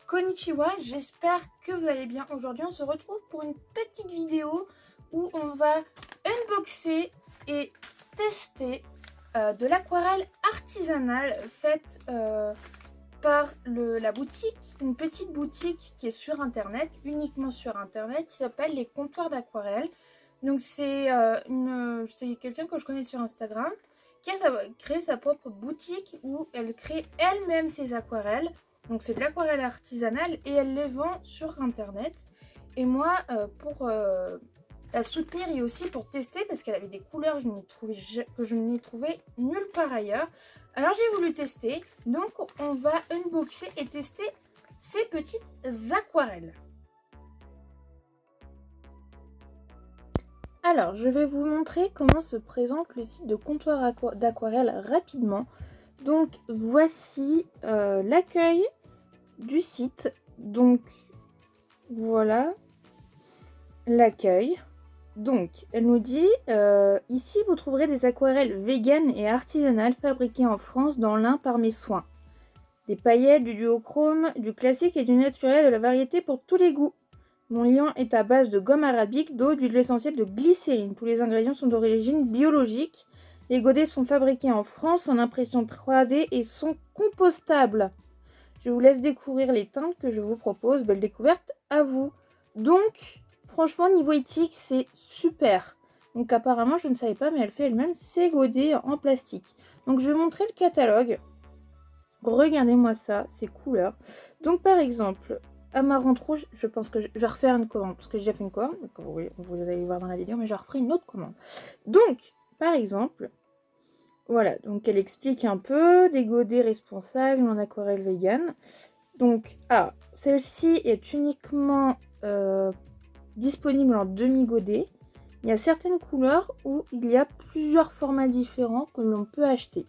Konnichiwa, j'espère que vous allez bien. Aujourd'hui on se retrouve pour une petite vidéo où on va unboxer et tester de l'aquarelle artisanale faite par la boutique, une petite boutique qui est sur internet, uniquement sur internet, qui s'appelle les comptoirs d'aquarelle. Donc c'est quelqu'un que je connais sur Instagram qui a créé sa propre boutique où elle crée elle-même ses aquarelles. Donc c'est de l'aquarelle artisanale et elle les vend sur internet. Et moi, pour la soutenir et aussi pour tester, parce qu'elle avait des couleurs que je n'ai trouvé nulle part ailleurs. Alors j'ai voulu tester, donc on va unboxer et tester ces petites aquarelles. Alors je vais vous montrer comment se présente le site de comptoir d'aquarelle rapidement. Donc voici l'accueil du site. Donc voilà l'accueil. Donc elle nous dit ici vous trouverez des aquarelles véganes et artisanales fabriquées en France dans l'Ain par mes soins. Des paillettes, du duochrome, du classique et du naturel, de la variété pour tous les goûts. Mon liant est à base de gomme arabique, d'eau, d'huile essentielle, de glycérine. Tous les ingrédients sont d'origine biologique. Les godets sont fabriqués en France en impression 3D et sont compostables. Je vous laisse découvrir les teintes que je vous propose. Belle découverte à vous. Donc, franchement, niveau éthique, c'est super. Donc apparemment, je ne savais pas, mais elle fait elle-même ses godets en plastique. Donc je vais montrer le catalogue. Regardez-moi ça, ces couleurs. Donc par exemple, amarante rouge, je pense que je vais refaire une commande. Parce que j'ai déjà fait une commande, vous allez voir dans la vidéo, mais je referai une autre commande. Donc, par exemple... Voilà, donc elle explique un peu des godets responsables en aquarelle vegan. Donc, celle-ci est uniquement disponible en demi-godet. Il y a certaines couleurs où il y a plusieurs formats différents que l'on peut acheter.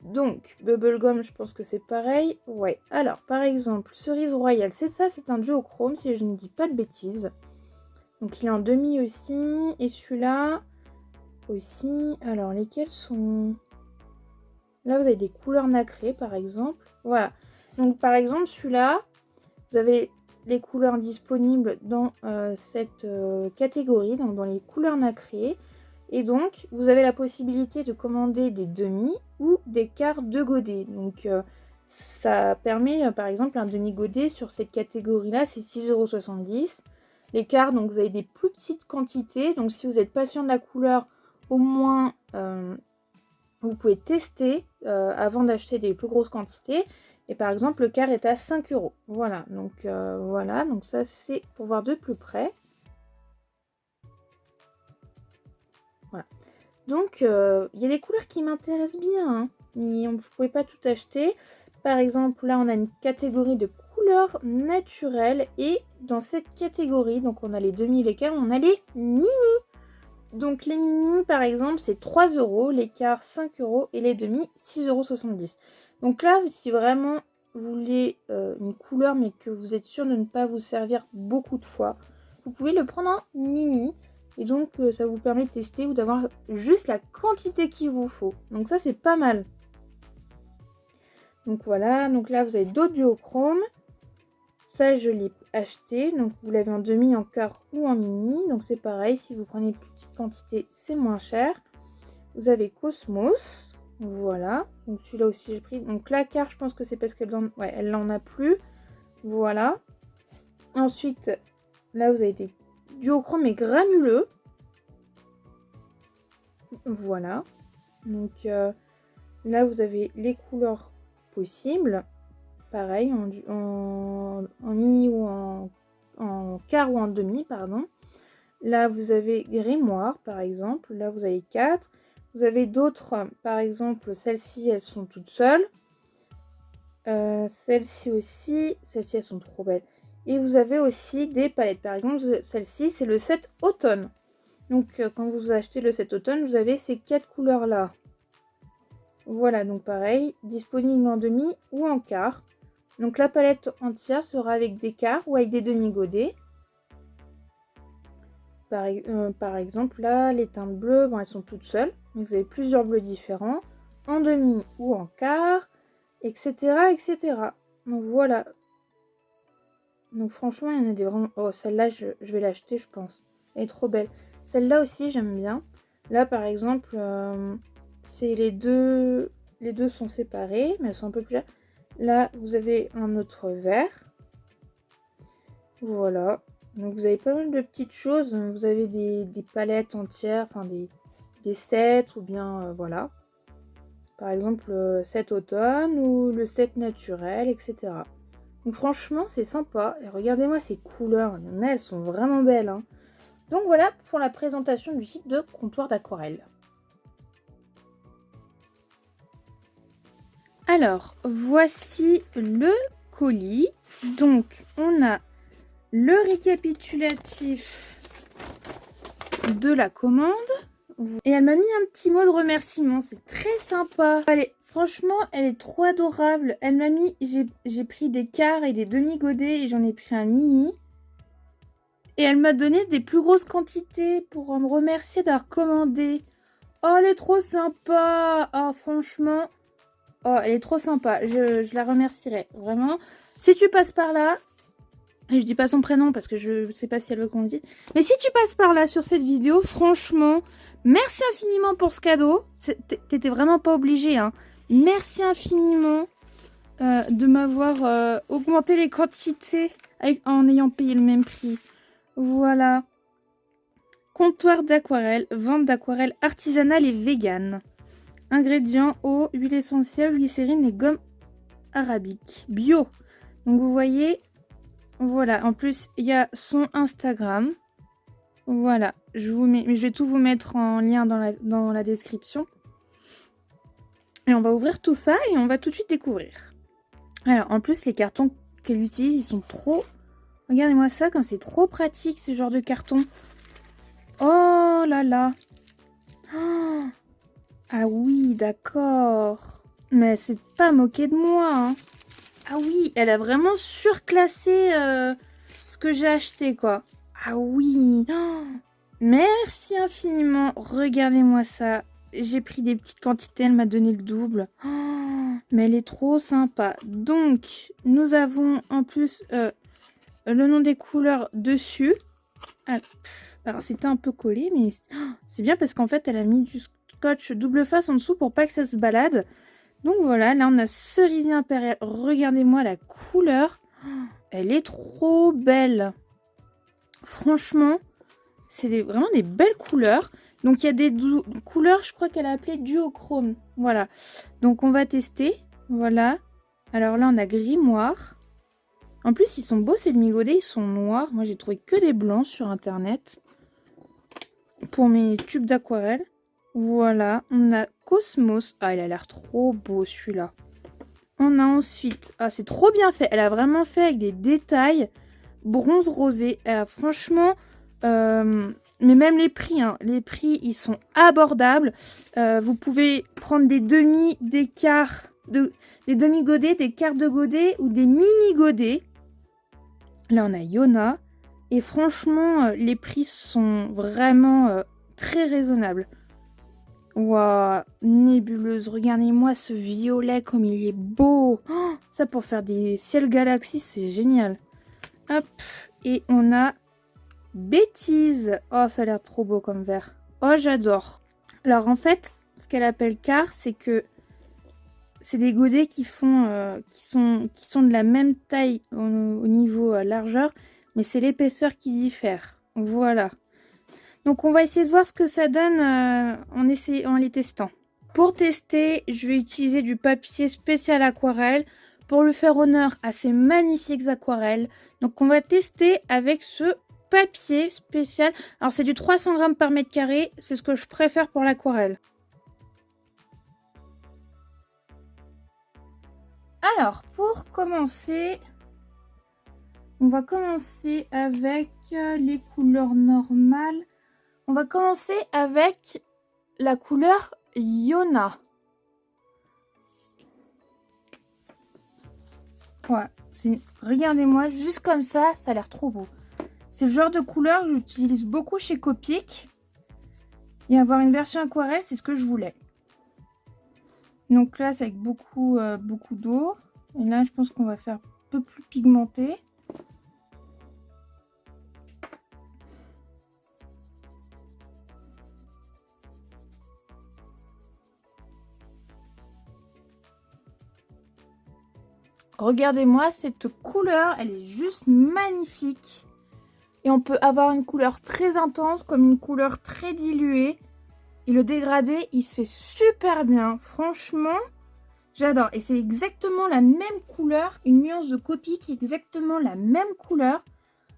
Donc, bubblegum, je pense que c'est pareil. Ouais, alors, par exemple, cerise royale, c'est ça, c'est un duochrome, si je ne dis pas de bêtises. Donc, il est en demi aussi. Et celui-là... aussi, alors lesquels sont... Là vous avez des couleurs nacrées par exemple, voilà. Donc par exemple celui-là, vous avez les couleurs disponibles dans cette catégorie, donc dans les couleurs nacrées. Et donc vous avez la possibilité de commander des demi ou des quarts de godet. Donc ça permet par exemple un demi-godet sur cette catégorie-là, c'est 6,70 €. Les quarts, donc vous avez des plus petites quantités, donc si vous êtes patient de la couleur, au moins vous pouvez tester avant d'acheter des plus grosses quantités. Et par exemple le quart est à 5 €. Voilà, donc ça c'est pour voir de plus près. Voilà. Donc il y a des couleurs qui m'intéressent bien, hein, mais vous ne pouvez pas tout acheter. Par exemple là on a une catégorie de couleurs naturelles. Et dans cette catégorie, donc on a les demi, les quarts, on a les mini. Donc les mini par exemple c'est 3 €, les quarts 5 € et les demi 6,70 €. Donc là si vraiment vous voulez une couleur mais que vous êtes sûr de ne pas vous servir beaucoup de fois, vous pouvez le prendre en mini. Et donc ça vous permet de tester ou d'avoir juste la quantité qu'il vous faut. Donc ça c'est pas mal. Donc voilà, donc là vous avez d'autres duochrome. Ça, je l'ai acheté. Donc, vous l'avez en demi, en quart ou en mini. Donc, c'est pareil. Si vous prenez une petite quantité, c'est moins cher. Vous avez Cosmos. Voilà. Donc, celui-là aussi, j'ai pris. Donc, la quart, je pense que c'est parce qu'elle n'en a plus. Voilà. Ensuite, là, vous avez des duochrome et granuleux. Voilà. Donc, là, vous avez les couleurs possibles. Pareil, en mini ou en quart ou en demi, pardon. Là, vous avez Grimoire, par exemple. Là, vous avez 4. Vous avez d'autres, par exemple, celles-ci, elles sont toutes seules. Celles-ci aussi. Celles-ci, elles sont trop belles. Et vous avez aussi des palettes. Par exemple, celle-ci, c'est le set automne. Donc, quand vous achetez le set automne, vous avez ces 4 couleurs-là. Voilà, donc pareil, disponible en demi ou en quart. Donc la palette entière sera avec des quarts ou avec des demi-godets. Par exemple, là, les teintes bleues, bon, elles sont toutes seules. Mais vous avez plusieurs bleus différents, en demi ou en quart, etc. etc. Donc voilà. Donc franchement, il y en a des vraiment... Oh, celle-là, je vais l'acheter, je pense. Elle est trop belle. Celle-là aussi, j'aime bien. Là, par exemple, c'est les deux... Les deux sont séparés, mais elles sont un peu plus... Là, vous avez un autre vert. Voilà. Donc, vous avez pas mal de petites choses. Vous avez des palettes entières, enfin des sets ou bien, voilà. Par exemple, set automne ou le set naturel, etc. Donc franchement, c'est sympa. Et regardez-moi ces couleurs. Il y en a, elles sont vraiment belles. Hein. Donc voilà pour la présentation du site de Comptoir d'Aquarelle. Alors, voici le colis. Donc, on a le récapitulatif de la commande. Et elle m'a mis un petit mot de remerciement. C'est très sympa. Allez, franchement, elle est trop adorable. Elle m'a mis... J'ai pris des quarts et des demi-godets et j'en ai pris un mini. Et elle m'a donné des plus grosses quantités pour me remercier d'avoir commandé. Oh, elle est trop sympa. Oh, franchement. Oh, elle est trop sympa. Je la remercierai. Vraiment. Si tu passes par là... Et je dis pas son prénom parce que je sais pas si elle veut qu'on le dise. Mais si tu passes par là sur cette vidéo, franchement, merci infiniment pour ce cadeau. T'étais vraiment pas obligé, hein. Merci infiniment de m'avoir augmenté les quantités en ayant payé le même prix. Voilà. Comptoir d'aquarelle, vente d'aquarelle artisanale et vegan. Ingrédients, eau, huile essentielle, glycérine et gomme arabique. Bio. Donc vous voyez... Voilà, en plus, il y a son Instagram. Voilà, je vais tout vous mettre en lien dans la description. Et on va ouvrir tout ça et on va tout de suite découvrir. Alors, en plus, les cartons qu'elle utilise, ils sont trop... Regardez-moi ça, comme c'est trop pratique, ce genre de carton. Oh là là. Oh. Ah oui, d'accord. Mais c'est pas moqué de moi, hein. Ah oui, elle a vraiment surclassé ce que j'ai acheté, quoi. Ah oui. Oh, merci infiniment. Regardez-moi ça. J'ai pris des petites quantités, elle m'a donné le double. Oh, mais elle est trop sympa. Donc, nous avons en plus le nom des couleurs dessus. Ah, alors, c'était un peu collé, mais c'est bien parce qu'en fait, elle a mis du scotch double face en dessous pour pas que ça se balade. Donc voilà, là on a cerisier impérial. Regardez-moi la couleur. Elle est trop belle. Franchement, c'est vraiment des belles couleurs. Donc il y a des couleurs, je crois qu'elle a appelé duochrome. Voilà. Donc on va tester. Voilà. Alors là on a grimoire. En plus ils sont beaux ces demi-godets, ils sont noirs. Moi j'ai trouvé que des blancs sur internet. Pour mes tubes d'aquarelle. Voilà, on a Cosmos. Ah, il a l'air trop beau celui-là. On a ensuite... Ah, c'est trop bien fait. Elle a vraiment fait avec des détails. Bronze rosé. Franchement, mais même les prix, hein. Les prix, ils sont abordables. Vous pouvez prendre des demi, des quarts, des demi-godets, des quarts de godets ou des mini-godets. Là, on a Yona. Et franchement, les prix sont vraiment très raisonnables. Waouh, nébuleuse, regardez-moi ce violet comme il est beau. Oh, ça pour faire des ciels galaxies, c'est génial. Hop, et on a bêtise. Oh, ça a l'air trop beau comme vert. Oh, j'adore. Alors en fait, ce qu'elle appelle quart, c'est que c'est des godets qui font, qui sont de la même taille au niveau largeur, mais c'est l'épaisseur qui diffère. Voilà. Donc on va essayer de voir ce que ça donne en les testant. Pour tester, je vais utiliser du papier spécial aquarelle pour lui faire honneur à ces magnifiques aquarelles. Donc on va tester avec ce papier spécial. Alors c'est du 300 grammes par mètre carré, c'est ce que je préfère pour l'aquarelle. Alors pour commencer, on va commencer avec les couleurs normales. On va commencer avec la couleur Yona. Ouais, regardez-moi, juste comme ça a l'air trop beau. C'est le genre de couleur que j'utilise beaucoup chez Copic. Et avoir une version aquarelle, c'est ce que je voulais. Donc là, c'est avec beaucoup d'eau. Et là, je pense qu'on va faire un peu plus pigmenté. regardez-moi cette couleur, elle est juste magnifique. Et on peut avoir une couleur très intense comme une couleur très diluée. Et le dégradé, il se fait super bien. Franchement, j'adore. Et c'est exactement la même couleur, une nuance de copie qui est exactement la même couleur.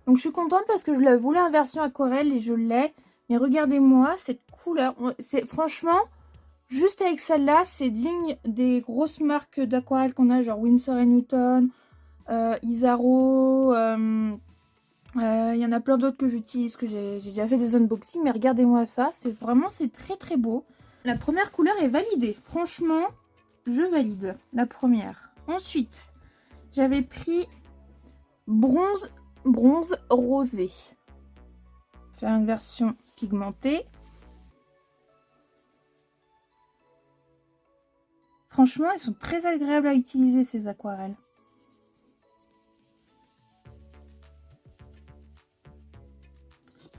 Donc je suis contente parce que je la voulais en version aquarelle et je l'ai. Mais regardez-moi cette couleur. C'est franchement, juste avec celle-là, c'est digne des grosses marques d'aquarelle qu'on a, genre Winsor & Newton, Isaro. Il y en a plein d'autres que j'utilise, que j'ai déjà fait des unboxings. Mais regardez-moi ça, c'est très très beau. La première couleur est validée. Franchement, je valide la première. Ensuite, j'avais pris bronze rosé. Faire une version pigmentée. Franchement, elles sont très agréables à utiliser, ces aquarelles.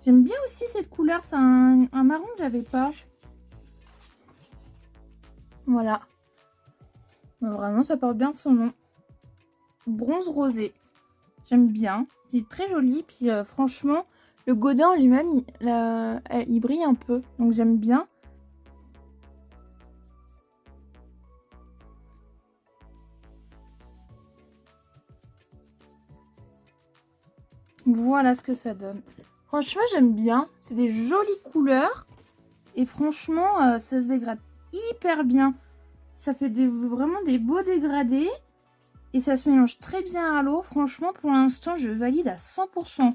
J'aime bien aussi cette couleur, c'est un marron que j'avais pas. Voilà. Vraiment, ça porte bien son nom. Bronze rosé. J'aime bien. C'est très joli. Puis franchement, le godin lui-même, il brille un peu. Donc j'aime bien. Voilà ce que ça donne. Franchement, j'aime bien. C'est des jolies couleurs. Et franchement, ça se dégrade hyper bien. Ça fait vraiment des beaux dégradés. Et ça se mélange très bien à l'eau. Franchement, pour l'instant, je valide à 100%.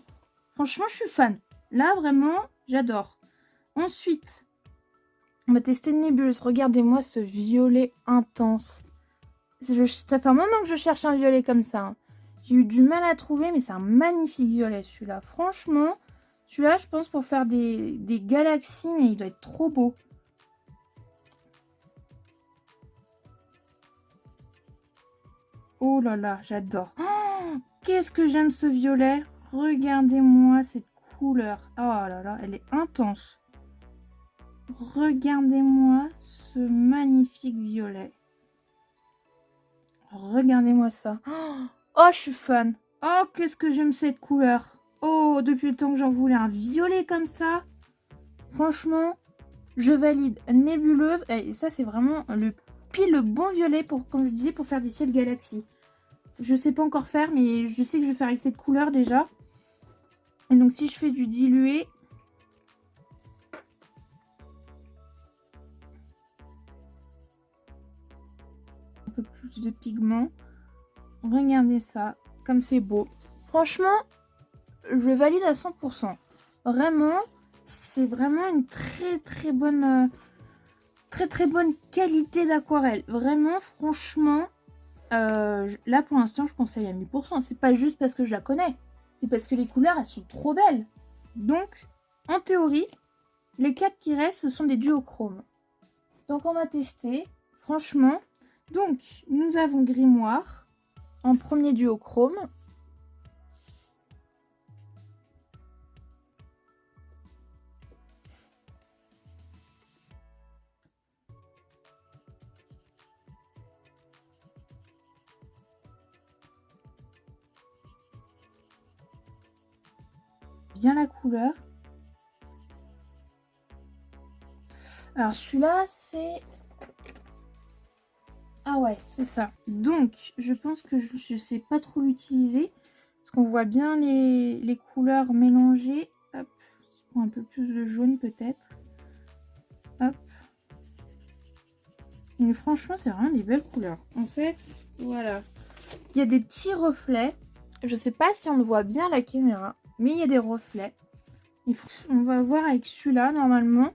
Franchement, je suis fan. Là, vraiment, j'adore. Ensuite, on va tester une nébuleuse. Regardez-moi ce violet intense. Ça fait un moment que je cherche un violet comme ça. Hein. J'ai eu du mal à trouver, mais c'est un magnifique violet, celui-là. Franchement, celui-là, je pense pour faire des galaxies, mais il doit être trop beau. Oh là là, j'adore. Oh, qu'est-ce que j'aime ce violet. Regardez-moi cette couleur. Oh là là, elle est intense. Regardez-moi ce magnifique violet. Regardez-moi ça. Oh, je suis fan. Oh, qu'est-ce que j'aime cette couleur. Oh, depuis le temps que j'en voulais un violet comme ça. Franchement, je valide. Nébuleuse. Et ça, c'est vraiment le bon violet pour, comme je disais, pour faire des ciels galaxies. Je sais pas encore faire, mais je sais que je vais faire avec cette couleur déjà. Et donc, si je fais du dilué, un peu plus de pigment. Regardez ça, comme c'est beau. Franchement, je valide à 100%. Vraiment, c'est vraiment une très bonne qualité d'aquarelle. Vraiment, franchement, là pour l'instant, je conseille à 1000%. C'est pas juste parce que je la connais. C'est parce que les couleurs, elles sont trop belles. Donc, en théorie, les 4 qui restent, ce sont des duochromes. Donc, on va tester. Franchement, donc, nous avons Grimoire en premier duochrome. Bien la couleur. Alors celui-là c'est... Ah ouais, c'est ça. Donc je pense que je sais pas trop l'utiliser. Parce qu'on voit bien les couleurs mélangées. Hop, un peu plus de jaune peut-être. Hop. Mais franchement c'est vraiment des belles couleurs. En fait, voilà. Il y a des petits reflets. Je sais pas si on le voit bien à la caméra. Mais il y a des reflets. On va voir avec celui-là, normalement.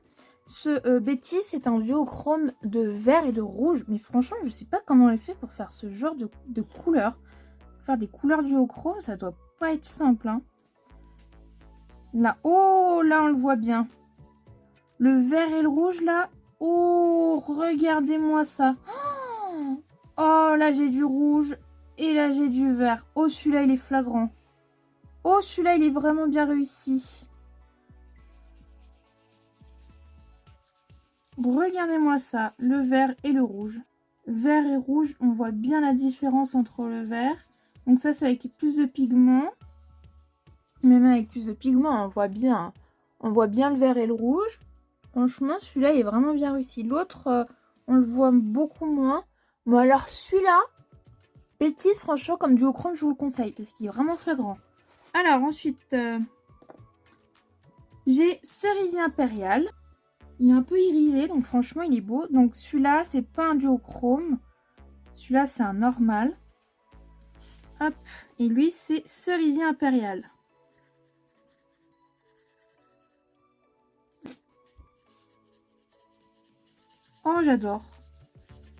Ce Betty, c'est un duochrome de vert et de rouge. Mais franchement, je sais pas comment elle fait pour faire ce genre de couleurs. Faire des couleurs duochrome, ça doit pas être simple. Hein. Là, oh, là, on le voit bien. Le vert et le rouge, là. Oh, regardez-moi ça. Oh, là, j'ai du rouge. Et là, j'ai du vert. Oh, celui-là, il est flagrant. Oh, celui-là, il est vraiment bien réussi. Regardez-moi ça, le vert et le rouge. Vert et rouge, on voit bien la différence entre le vert. Donc ça, c'est avec plus de pigments. Même avec plus de pigments, on voit bien le vert et le rouge. Franchement, celui-là, il est vraiment bien réussi. L'autre, on le voit beaucoup moins. Bon, alors celui-là, Bêtise, franchement, comme duochrome, je vous le conseille parce qu'il est vraiment flagrant. Alors ensuite, j'ai Cerisier Impérial. Il est un peu irisé, donc franchement, il est beau. Donc celui-là, c'est pas un duochrome. Celui-là, c'est un normal. Hop, et lui, c'est Cerisier Impérial. Oh, j'adore.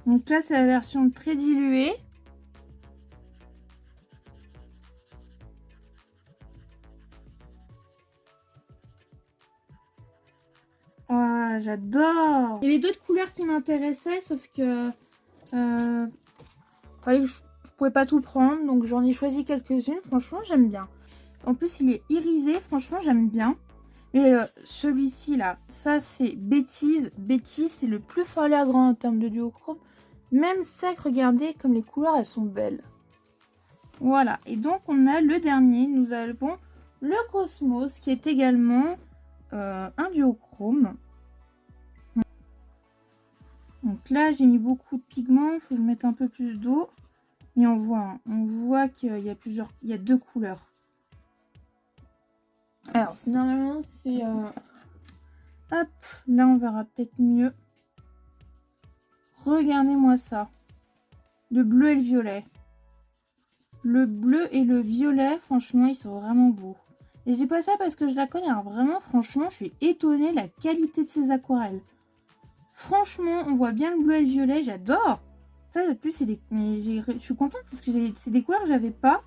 Donc là, c'est la version très diluée. Oh, j'adore. Il y avait d'autres couleurs qui m'intéressaient, sauf que je pouvais pas tout prendre, donc j'en ai choisi quelques-unes. Franchement, j'aime bien. En plus, il est irisé. Franchement, j'aime bien. Mais celui-ci, là, ça, c'est Bêtise. Bêtise, c'est le plus flagrant en termes de duochrome. Même sec, regardez comme les couleurs, elles sont belles. Voilà. Et donc, on a le dernier. Nous avons le Cosmos, qui est également un duochrome. Donc là, j'ai mis beaucoup de pigments. Il faut que je mette un peu plus d'eau. Mais on voit qu'il y a il y a deux couleurs. Alors, normalement, c'est... Hop, là, on verra peut-être mieux. Regardez-moi ça. Le bleu et le violet. Le bleu et le violet, franchement, ils sont vraiment beaux. Et je dis pas ça parce que je la connais. Alors, vraiment, franchement, je suis étonnée de la qualité de ces aquarelles. Franchement, on voit bien le bleu et le violet. J'adore. Ça, de plus, c'est des... je suis contente parce que c'est des couleurs que j'avais pas.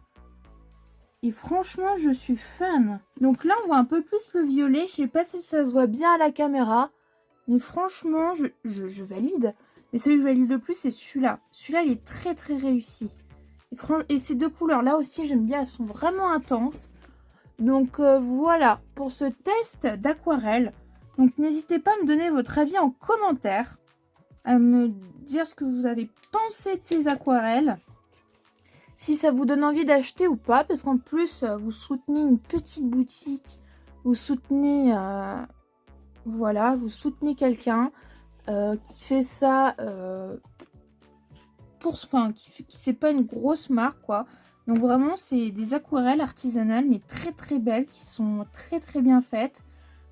Et franchement, je suis fan. Donc là, on voit un peu plus le violet. Je sais pas si ça se voit bien à la caméra. Mais franchement, je valide. Mais celui que je valide le plus, c'est celui-là. Celui-là, il est très très réussi. Et ces deux couleurs-là aussi, j'aime bien. Elles sont vraiment intenses. Donc voilà, pour ce test d'aquarelle. Donc n'hésitez pas à me donner votre avis en commentaire. À me dire ce que vous avez pensé de ces aquarelles. Si ça vous donne envie d'acheter ou pas. Parce qu'en plus, vous soutenez une petite boutique. Vous soutenez... voilà, vous soutenez quelqu'un qui fait ça qui c'est pas une grosse marque, quoi. Donc vraiment, c'est des aquarelles artisanales, mais très très belles, qui sont très très bien faites.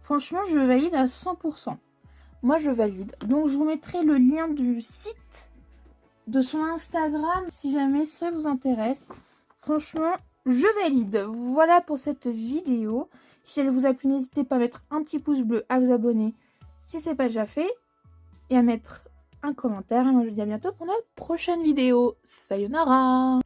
Franchement, je valide à 100%. Moi, je valide. Donc, je vous mettrai le lien du site, de son Instagram, si jamais ça vous intéresse. Franchement, je valide. Voilà pour cette vidéo. Si elle vous a plu, n'hésitez pas à mettre un petit pouce bleu, à vous abonner si ce n'est pas déjà fait, et à mettre un commentaire. Et moi, je vous dis à bientôt pour la prochaine vidéo. Sayonara!